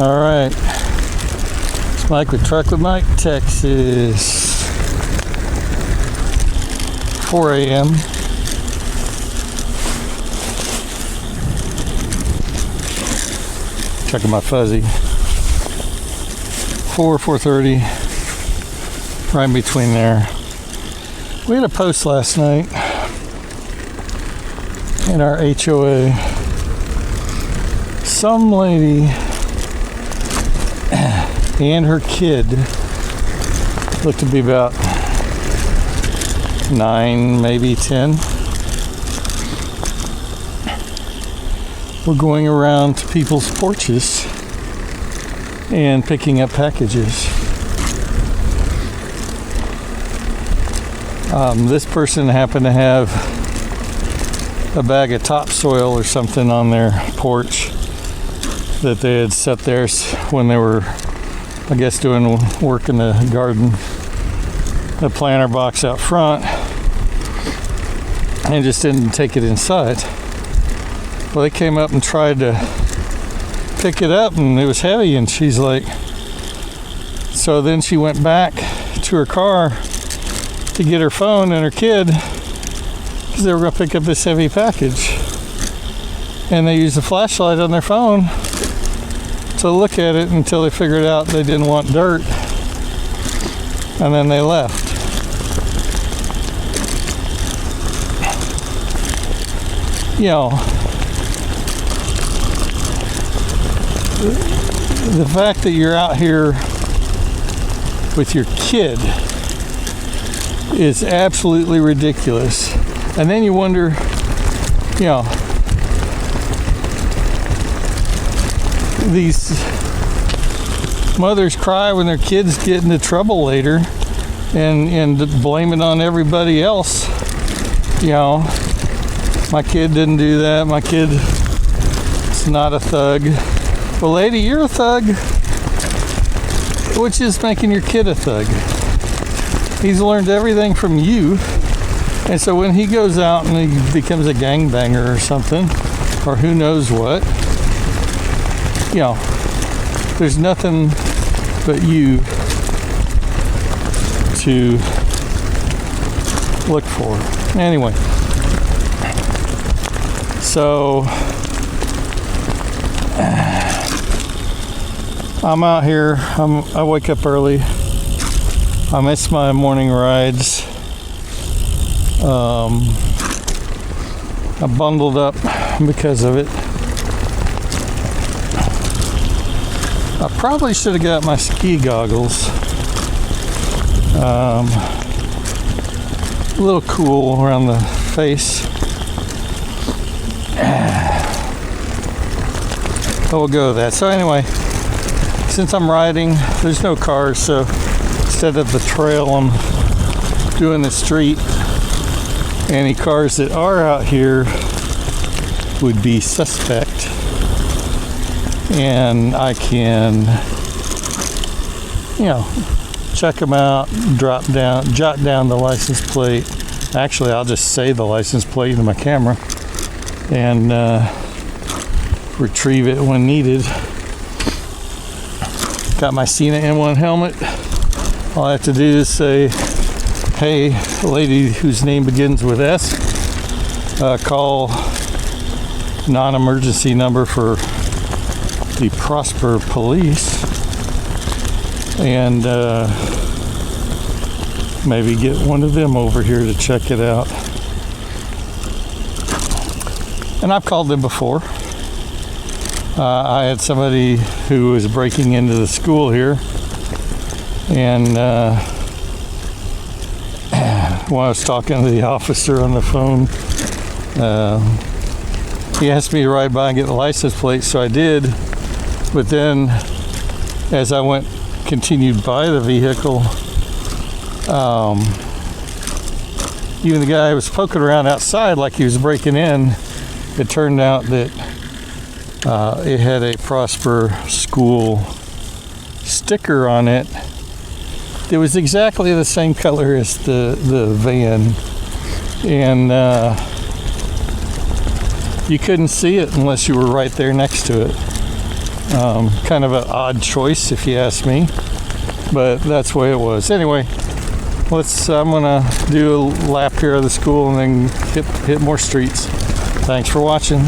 All right, it's Mike with Trike with Mike, Texas. 4 a.m. Checking my fuzzy. 4:30, right in between there. We had a post last night in our HOA. Some lady and her kid looked to be about 9, maybe 10. We're going around to people's porches and picking up packages. This person happened to have a bag of topsoil or something on their porch that they had set there when they were, I guess, doing work in the garden, the planter box out front, and just didn't take it inside. Well, they came up and tried to pick it up, and it was heavy, and she's like, so then she went back to her car to get her phone and her kid because they were going to pick up this heavy package, and they used a flashlight on their phone to look at it until they figured out they didn't want dirt, and then they left. You know, the fact that you're out here with your kid is absolutely ridiculous. And then you wonder, you know, these mothers cry when their kids get into trouble later and blame it on everybody else. You know, my kid didn't do that, my kid is not a thug. Well, lady, you're a thug, which is making your kid a thug. He's learned everything from you, and so when he goes out and he becomes a gangbanger or something, or who knows what, you know, there's nothing but you to look for. Anyway, so I'm out here. I wake up early. I miss my morning rides. I bundled up because of it. I probably should have got my ski goggles. A little cool around the face. But we'll go with that. So anyway, since I'm riding, there's no cars, so instead of the trail, I'm doing the street. Any cars that are out here would be suspect, and I can, you know, check them out, jot down the license plate. Actually, I'll just say the license plate into my camera and retrieve it when needed. Got my Cena M1 helmet. All I have to do is say, hey, lady whose name begins with S, call non-emergency number for the Prosper Police, and maybe get one of them over here to check it out. And I've called them before. I had somebody who was breaking into the school here, and when I was talking to the officer on the phone, he asked me to ride by and get the license plate, so I did. But then, as I continued by the vehicle, even the guy was poking around outside like he was breaking in. It turned out that it had a Prosper School sticker on it. It was exactly the same color as the van, and you couldn't see it unless you were right there next to it. Kind of an odd choice if you ask me, but that's the way it was. Anyway, I'm gonna do a lap here of the school and then hit more streets. Thanks for watching.